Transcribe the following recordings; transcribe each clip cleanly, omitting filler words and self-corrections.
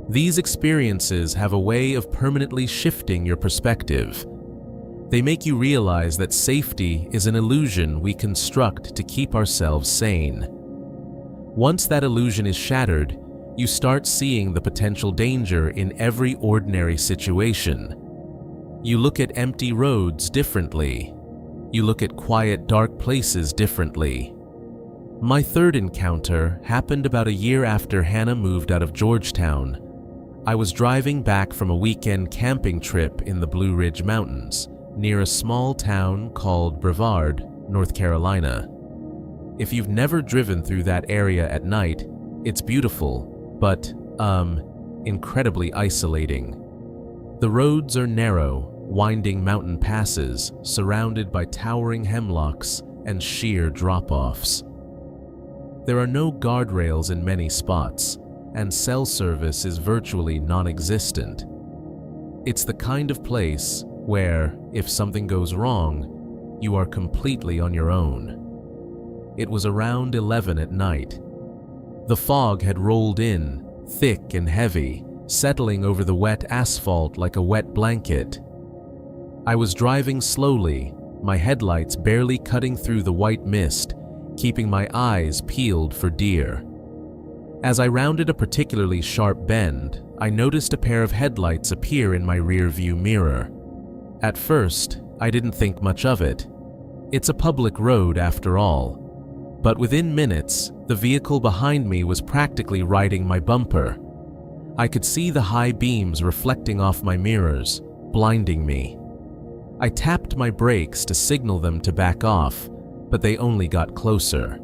These experiences have a way of permanently shifting your perspective. They make you realize that safety is an illusion we construct to keep ourselves sane. Once that illusion is shattered, you start seeing the potential danger in every ordinary situation. You look at empty roads differently. You look at quiet, dark places differently. My third encounter happened about a year after Hannah moved out of Georgetown. I was driving back from a weekend camping trip in the Blue Ridge Mountains, near a small town called Brevard, North Carolina. If you've never driven through that area at night, it's beautiful, but, incredibly isolating. The roads are narrow, winding mountain passes surrounded by towering hemlocks and sheer drop-offs. There are no guardrails in many spots, and cell service is virtually non-existent. It's the kind of place where, if something goes wrong, you are completely on your own. It was around 11 at night. The fog had rolled in, thick and heavy, settling over the wet asphalt like a wet blanket. I was driving slowly, my headlights barely cutting through the white mist, keeping my eyes peeled for deer. As I rounded a particularly sharp bend, I noticed a pair of headlights appear in my rear-view mirror. At first, I didn't think much of it. It's a public road after all. But within minutes, the vehicle behind me was practically riding my bumper. I could see the high beams reflecting off my mirrors, blinding me. I tapped my brakes to signal them to back off, but they only got closer.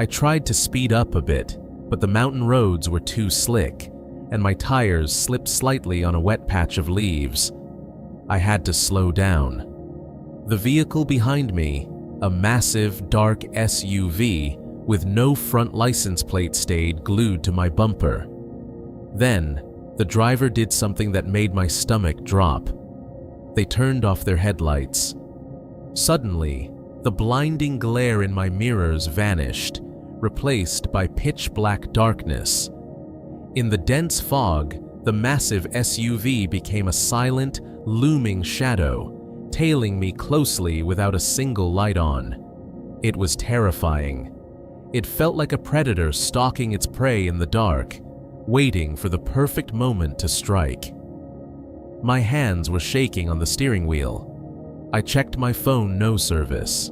I tried to speed up a bit, but the mountain roads were too slick, and my tires slipped slightly on a wet patch of leaves. I had to slow down. The vehicle behind me, a massive, dark SUV with no front license plate, stayed glued to my bumper. Then, the driver did something that made my stomach drop. They turned off their headlights. Suddenly, the blinding glare in my mirrors vanished, replaced by pitch-black darkness. In the dense fog, the massive SUV became a silent, looming shadow, tailing me closely without a single light on. It was terrifying. It felt like a predator stalking its prey in the dark, waiting for the perfect moment to strike. My hands were shaking on the steering wheel. I checked my phone, no service.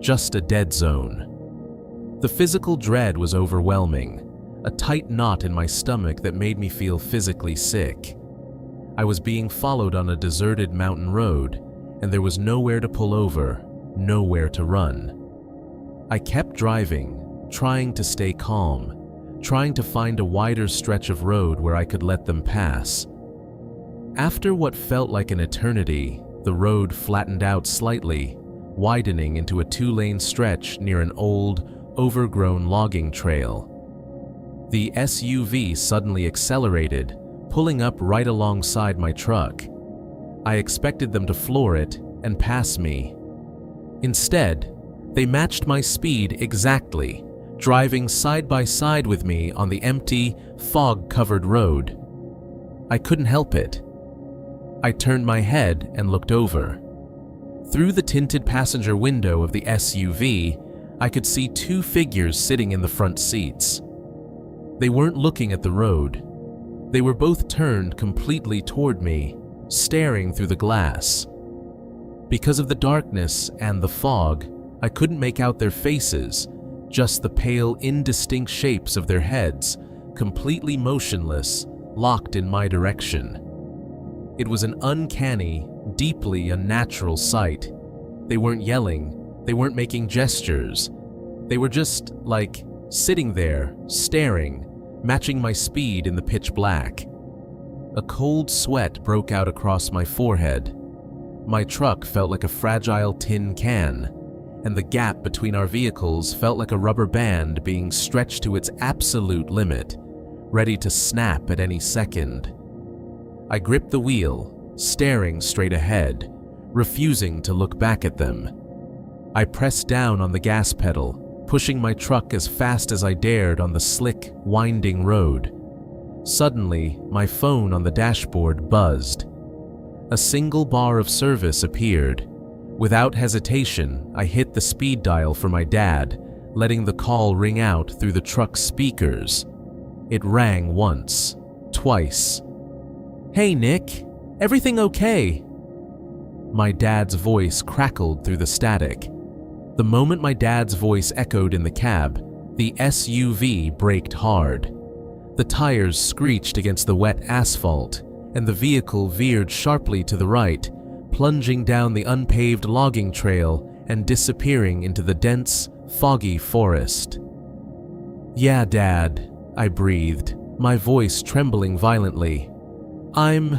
Just a dead zone. The physical dread was overwhelming, a tight knot in my stomach that made me feel physically sick. I was being followed on a deserted mountain road, and there was nowhere to pull over, nowhere to run. I kept driving, trying to stay calm, trying to find a wider stretch of road where I could let them pass. After what felt like an eternity, the road flattened out slightly, widening into a 2-lane stretch near an old, overgrown logging trail. The SUV suddenly accelerated, pulling up right alongside my truck. I expected them to floor it and pass me. Instead, they matched my speed exactly, driving side by side with me on the empty, fog-covered road. I couldn't help it. I turned my head and looked over. Through the tinted passenger window of the SUV, I could see 2 figures sitting in the front seats. They weren't looking at the road. They were both turned completely toward me, staring through the glass. Because of the darkness and the fog, I couldn't make out their faces, just the pale, indistinct shapes of their heads, completely motionless, locked in my direction. It was an uncanny, deeply unnatural sight. They weren't yelling, they weren't making gestures. They were just, sitting there, staring, matching my speed in the pitch black. A cold sweat broke out across my forehead. My truck felt like a fragile tin can, and the gap between our vehicles felt like a rubber band being stretched to its absolute limit, ready to snap at any second. I gripped the wheel, staring straight ahead, refusing to look back at them. I pressed down on the gas pedal, pushing my truck as fast as I dared on the slick, winding road. Suddenly, my phone on the dashboard buzzed. A single bar of service appeared. Without hesitation, I hit the speed dial for my dad, letting the call ring out through the truck's speakers. It rang once, twice. "Hey, Nick, everything okay?" My dad's voice crackled through the static. The moment my dad's voice echoed in the cab, the SUV braked hard. The tires screeched against the wet asphalt, and the vehicle veered sharply to the right, plunging down the unpaved logging trail and disappearing into the dense, foggy forest. "Yeah, Dad," I breathed, my voice trembling violently. I'm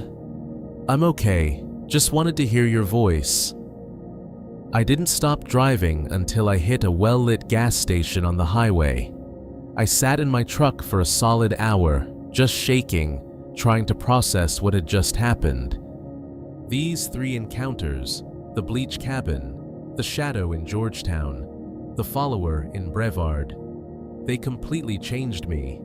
okay. Just wanted to hear your voice." I didn't stop driving until I hit a well-lit gas station on the highway. I sat in my truck for a solid hour, just shaking, trying to process what had just happened. These 3 encounters, the Bleach cabin, the shadow in Georgetown, the follower in Brevard, they completely changed me.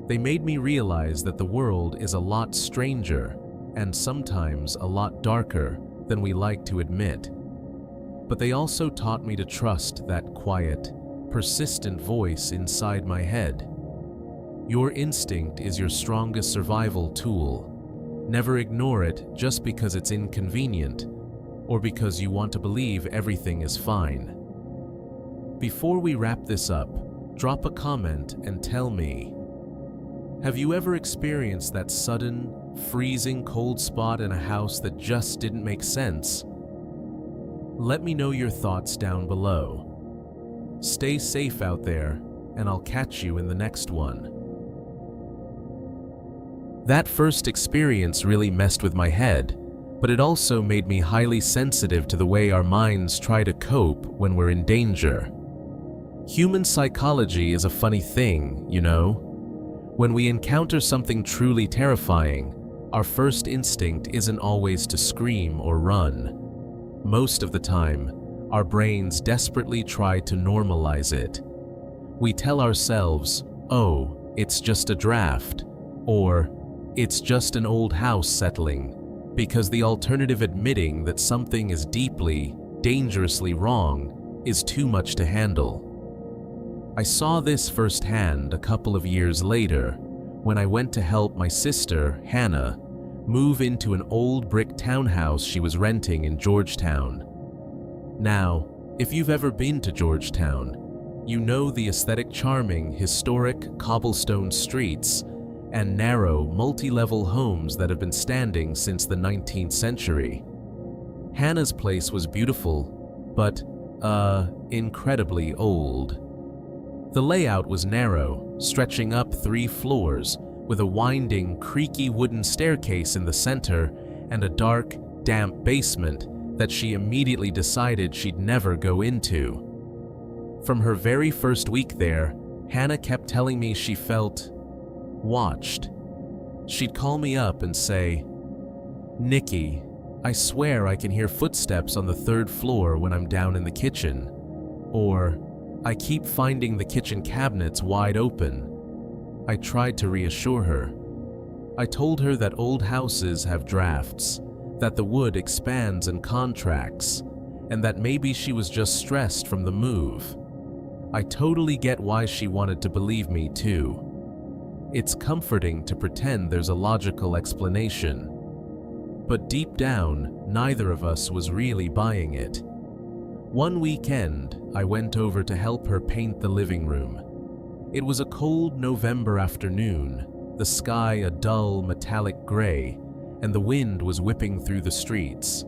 They made me realize that the world is a lot stranger and sometimes a lot darker than we like to admit. But they also taught me to trust that quiet, persistent voice inside my head. Your instinct is your strongest survival tool. Never ignore it just because it's inconvenient or because you want to believe everything is fine. Before we wrap this up, drop a comment and tell me, have you ever experienced that sudden, freezing cold spot in a house that just didn't make sense? Let me know your thoughts down below. Stay safe out there, and I'll catch you in the next one. That first experience really messed with my head, but it also made me highly sensitive to the way our minds try to cope when we're in danger. Human psychology is a funny thing, you know? When we encounter something truly terrifying, our first instinct isn't always to scream or run. Most of the time, our brains desperately try to normalize it. We tell ourselves, "Oh, it's just a draft," or "it's just an old house settling," because the alternative, admitting that something is deeply, dangerously wrong, is too much to handle. I saw this firsthand a couple of years later when I went to help my sister, Hannah, move into an old brick townhouse she was renting in Georgetown. Now, if you've ever been to Georgetown, you know the aesthetic, charming, historic cobblestone streets and narrow, multi-level homes that have been standing since the 19th century. Hannah's place was beautiful, but, incredibly old. The layout was narrow, stretching up 3 floors, with a winding, creaky wooden staircase in the center and a dark, damp basement that she immediately decided she'd never go into. From her very first week there, Hannah kept telling me she felt watched. She'd call me up and say, "Nikki, I swear I can hear footsteps on the 3rd floor when I'm down in the kitchen," or "I keep finding the kitchen cabinets wide open." I tried to reassure her. I told her that old houses have drafts, that the wood expands and contracts, and that maybe she was just stressed from the move. I totally get why she wanted to believe me too. It's comforting to pretend there's a logical explanation. But deep down, neither of us was really buying it. One weekend, I went over to help her paint the living room. It was a cold November afternoon, the sky a dull metallic gray, and the wind was whipping through the streets.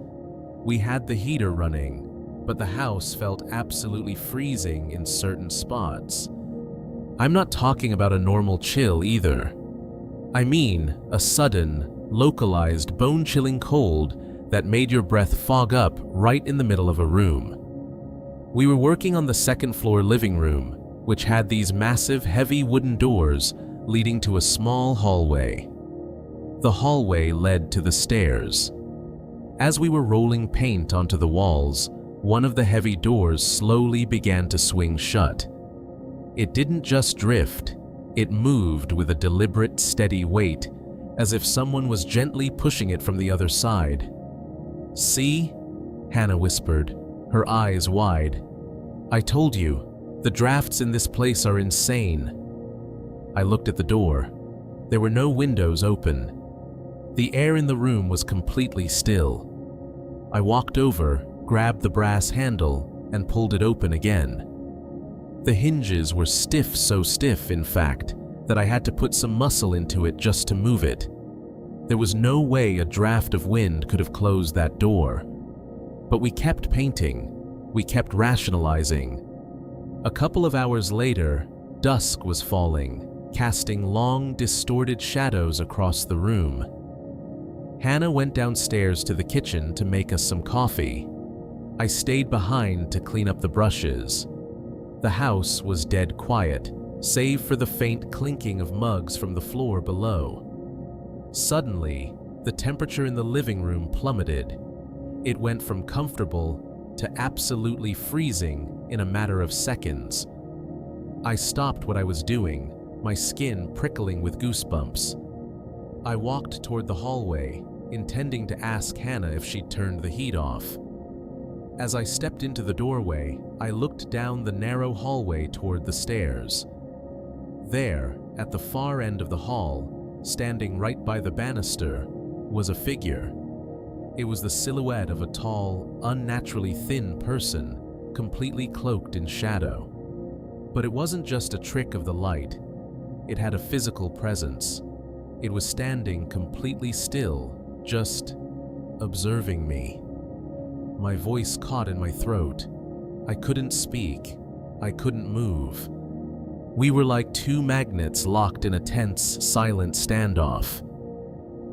We had the heater running, but the house felt absolutely freezing in certain spots. I'm not talking about a normal chill either. I mean a sudden, localized, bone-chilling cold that made your breath fog up right in the middle of a room. We were working on the 2nd floor living room, which had these massive, heavy wooden doors leading to a small hallway. The hallway led to the stairs. As we were rolling paint onto the walls, one of the heavy doors slowly began to swing shut. It didn't just drift, It moved with a deliberate, steady weight, as if someone was gently pushing it from the other side. "See?" Hannah whispered, her eyes wide. "I told you, the drafts in this place are insane." I looked at the door. There were no windows open. The air in the room was completely still. I walked over, grabbed the brass handle, and pulled it open again. The hinges were stiff, so stiff, in fact, that I had to put some muscle into it just to move it. There was no way a draft of wind could have closed that door. But we kept painting. We kept rationalizing. A couple of hours later, dusk was falling, casting long, distorted shadows across the room. Hannah went downstairs to the kitchen to make us some coffee. I stayed behind to clean up the brushes. The house was dead quiet, save for the faint clinking of mugs from the floor below. Suddenly, the temperature in the living room plummeted. It went from comfortable to absolutely freezing in a matter of seconds. I stopped what I was doing, my skin prickling with goosebumps. I walked toward the hallway, intending to ask Hannah if she'd turned the heat off. As I stepped into the doorway, I looked down the narrow hallway toward the stairs. There, at the far end of the hall, standing right by the banister, was a figure. It was the silhouette of a tall, unnaturally thin person, completely cloaked in shadow. But it wasn't just a trick of the light. It had a physical presence. It was standing completely still, just observing me. My voice caught in my throat. I couldn't speak. I couldn't move. We were like two magnets locked in a tense, silent standoff.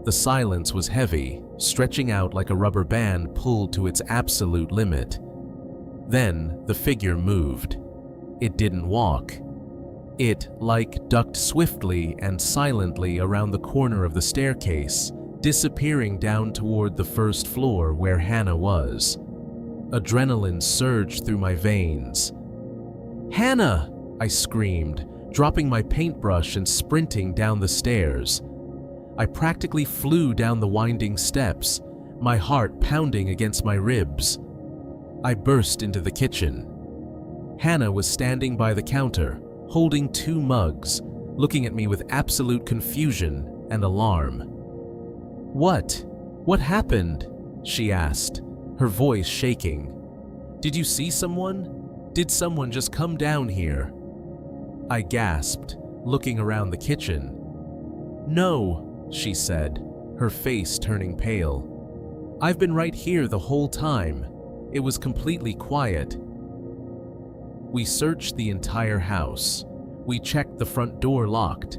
The silence was heavy, stretching out like a rubber band pulled to its absolute limit. Then the figure moved. It didn't walk. It, ducked swiftly and silently around the corner of the staircase, disappearing down toward the first floor where Hannah was. Adrenaline surged through my veins. "Hannah!" I screamed, dropping my paintbrush and sprinting down the stairs. I practically flew down the winding steps, my heart pounding against my ribs. I burst into the kitchen. Hannah was standing by the counter, holding two mugs, looking at me with absolute confusion and alarm. "What? What happened?" she asked, her voice shaking. "Did you see someone? Did someone just come down here?" I gasped, looking around the kitchen. "No," she said, her face turning pale. "I've been right here the whole time. It was completely quiet." We searched the entire house. We checked the front door locked.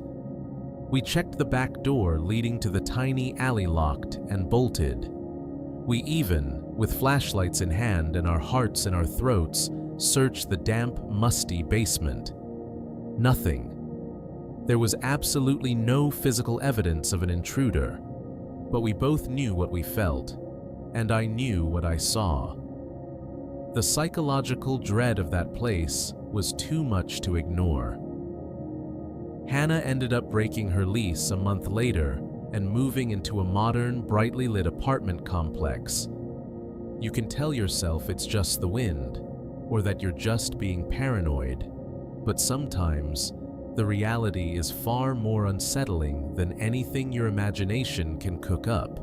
We checked the back door leading to the tiny alley locked and bolted. We even, with flashlights in hand and our hearts in our throats, searched the damp, musty basement. Nothing. There was absolutely no physical evidence of an intruder, but we both knew what we felt, and I knew what I saw. The psychological dread of that place was too much to ignore. Hannah ended up breaking her lease a month later and moving into a modern, brightly lit apartment complex. You can tell yourself it's just the wind, or that you're just being paranoid, but sometimes the reality is far more unsettling than anything your imagination can cook up.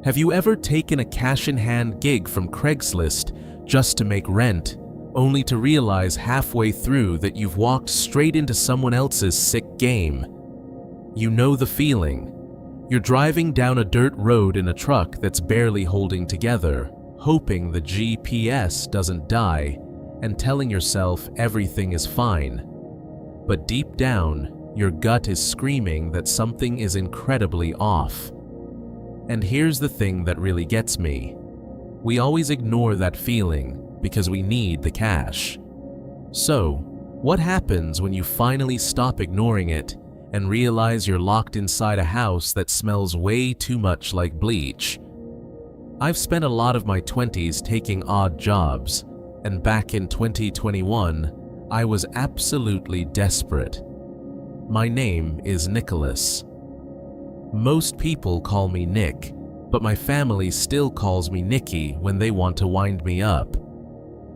Have you ever taken a cash-in-hand gig from Craigslist just to make rent, only to realize halfway through that you've walked straight into someone else's sick game? You know the feeling. You're driving down a dirt road in a truck that's barely holding together, hoping the GPS doesn't die, and telling yourself everything is fine. But deep down, your gut is screaming that something is incredibly off. And here's the thing that really gets me. We always ignore that feeling because we need the cash. So, what happens when you finally stop ignoring it and realize you're locked inside a house that smells way too much like bleach? I've spent a lot of my 20s taking odd jobs, and back in 2021, I was absolutely desperate. My name is Nicholas. Most people call me Nick, but my family still calls me Nicky when they want to wind me up.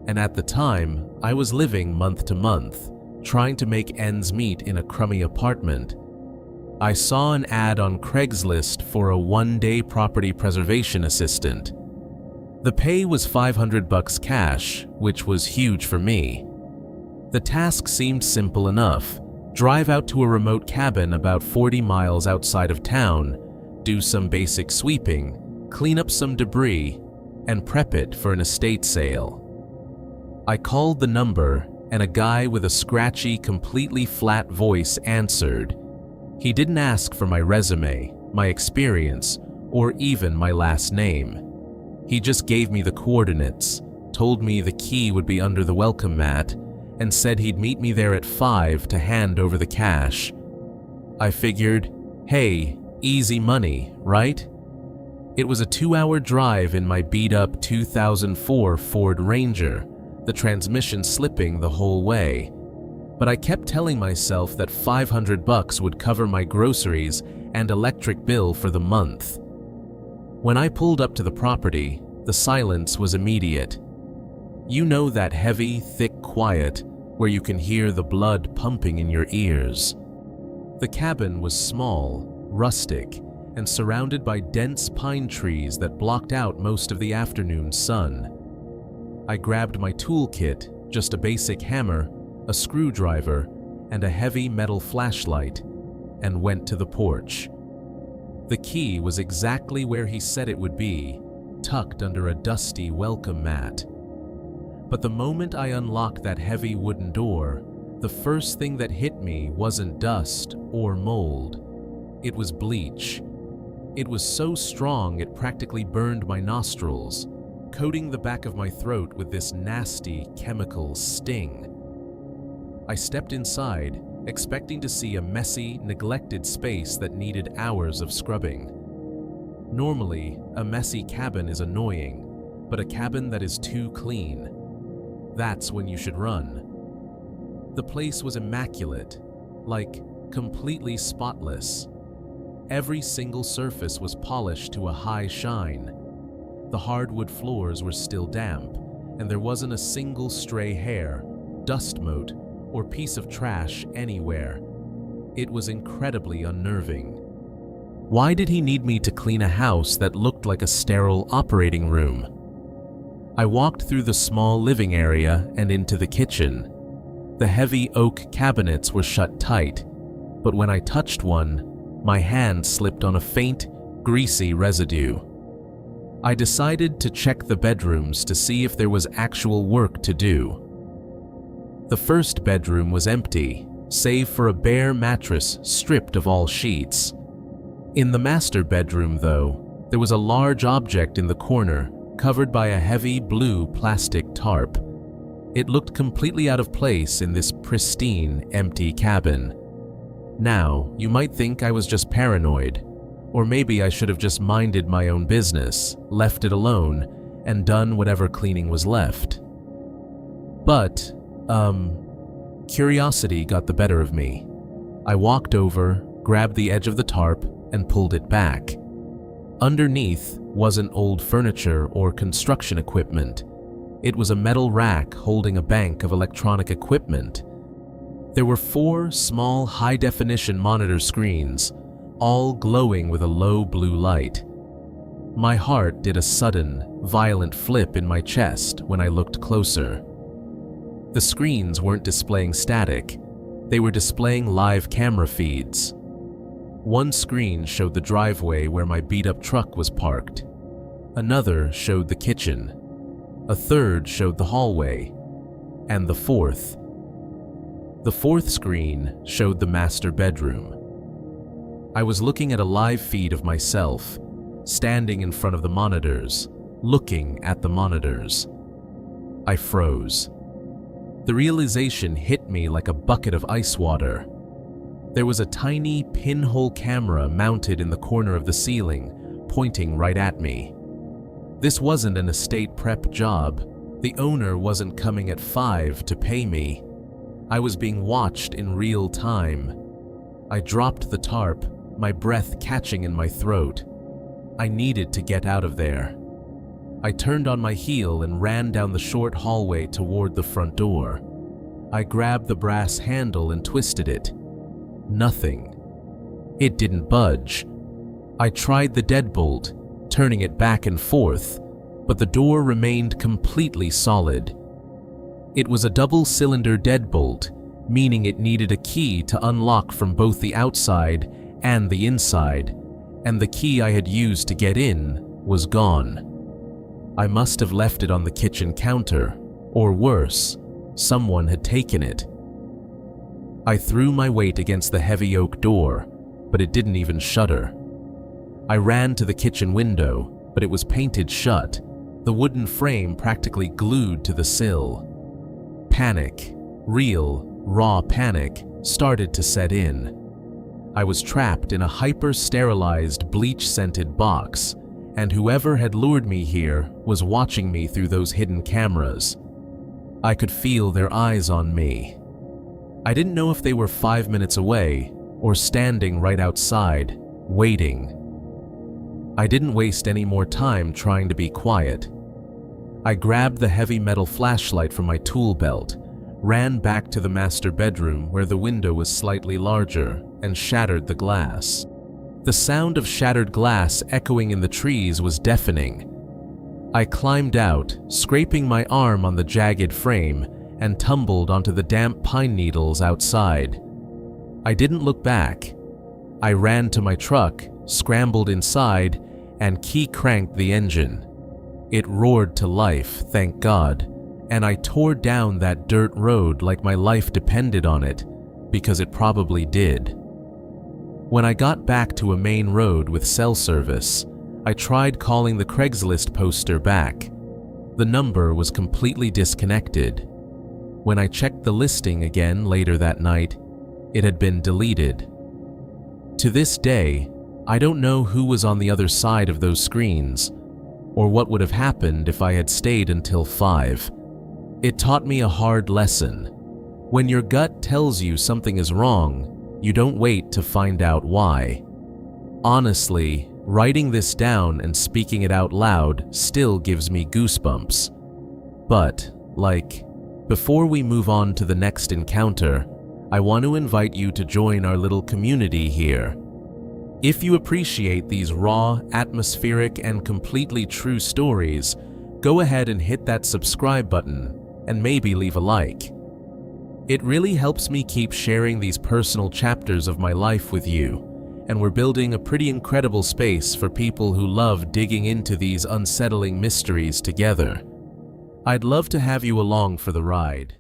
And at the time, I was living month to month, trying to make ends meet in a crummy apartment. I saw an ad on Craigslist for a one-day property preservation assistant. The pay was $500 cash, which was huge for me. The task seemed simple enough. Drive out to a remote cabin about 40 miles outside of town, do some basic sweeping, clean up some debris, and prep it for an estate sale. I called the number, and a guy with a scratchy, completely flat voice answered. He didn't ask for my resume, my experience, or even my last name. He just gave me the coordinates, told me the key would be under the welcome mat, and said he'd meet me there at 5 to hand over the cash. I figured, hey, easy money, right? It was a 2-hour drive in my beat-up 2004 Ford Ranger, the transmission slipping the whole way. But I kept telling myself that $500 would cover my groceries and electric bill for the month. When I pulled up to the property, the silence was immediate. You know that heavy, thick quiet where you can hear the blood pumping in your ears. The cabin was small, rustic, and surrounded by dense pine trees that blocked out most of the afternoon sun. I grabbed my toolkit, just a basic hammer, a screwdriver, and a heavy metal flashlight, and went to the porch. The key was exactly where he said it would be, tucked under a dusty welcome mat. But the moment I unlocked that heavy wooden door, the first thing that hit me wasn't dust or mold. It was bleach. It was so strong it practically burned my nostrils, coating the back of my throat with this nasty chemical sting. I stepped inside, expecting to see a messy, neglected space that needed hours of scrubbing. Normally, a messy cabin is annoying, but a cabin that is too clean, that's when you should run. The place was immaculate, like completely spotless. Every single surface was polished to a high shine. The hardwood floors were still damp, and there wasn't a single stray hair, dust mote, or piece of trash anywhere. It was incredibly unnerving. Why did he need me to clean a house that looked like a sterile operating room? I walked through the small living area and into the kitchen. The heavy oak cabinets were shut tight, but when I touched one, my hand slipped on a faint, greasy residue. I decided to check the bedrooms to see if there was actual work to do. The first bedroom was empty, save for a bare mattress stripped of all sheets. In the master bedroom, though, there was a large object in the corner, covered by a heavy blue plastic tarp. It looked completely out of place in this pristine, empty cabin. Now, you might think I was just paranoid, or maybe I should have just minded my own business, left it alone, and done whatever cleaning was left. But, curiosity got the better of me. I walked over, grabbed the edge of the tarp, and pulled it back. Underneath wasn't old furniture or construction equipment. It was a metal rack holding a bank of electronic equipment. There were 4 small high-definition monitor screens, all glowing with a low blue light. My heart did a sudden, violent flip in my chest when I looked closer. The screens weren't displaying static. They were displaying live camera feeds. One screen showed the driveway where my beat-up truck was parked. Another showed the kitchen. A third showed the hallway. And the fourth screen showed the master bedroom. I was looking at a live feed of myself, standing in front of the monitors, looking at the monitors. I froze. The realization hit me like a bucket of ice water. There was a tiny pinhole camera mounted in the corner of the ceiling, pointing right at me. This wasn't an estate prep job. The owner wasn't coming at 5 to pay me. I was being watched in real time. I dropped the tarp, my breath catching in my throat. I needed to get out of there. I turned on my heel and ran down the short hallway toward the front door. I grabbed the brass handle and twisted it. Nothing. It didn't budge. I tried the deadbolt, turning it back and forth, but the door remained completely solid. It was a double-cylinder deadbolt, meaning it needed a key to unlock from both the outside and the inside, and the key I had used to get in was gone. I must have left it on the kitchen counter, or worse, someone had taken it. I threw my weight against the heavy oak door, but it didn't even shudder. I ran to the kitchen window, but it was painted shut, the wooden frame practically glued to the sill. Panic, real, raw panic, started to set in. I was trapped in a hyper-sterilized, bleach-scented box, and whoever had lured me here was watching me through those hidden cameras. I could feel their eyes on me. I didn't know if they were 5 minutes away or standing right outside, waiting. I didn't waste any more time trying to be quiet. I grabbed the heavy metal flashlight from my tool belt, ran back to the master bedroom where the window was slightly larger, and shattered the glass. The sound of shattered glass echoing in the trees was deafening. I climbed out, scraping my arm on the jagged frame, and tumbled onto the damp pine needles outside. I didn't look back. I ran to my truck, scrambled inside, and key-cranked the engine. It roared to life, thank God, and I tore down that dirt road like my life depended on it, because it probably did. When I got back to a main road with cell service, I tried calling the Craigslist poster back. The number was completely disconnected. When I checked the listing again later that night, it had been deleted. To this day, I don't know who was on the other side of those screens, or what would have happened if I had stayed until 5. It taught me a hard lesson. When your gut tells you something is wrong, you don't wait to find out why. Honestly, writing this down and speaking it out loud still gives me goosebumps. But, before we move on to the next encounter, I want to invite you to join our little community here. If you appreciate these raw, atmospheric, and completely true stories, go ahead and hit that subscribe button and maybe leave a like. It really helps me keep sharing these personal chapters of my life with you, and we're building a pretty incredible space for people who love digging into these unsettling mysteries together. I'd love to have you along for the ride.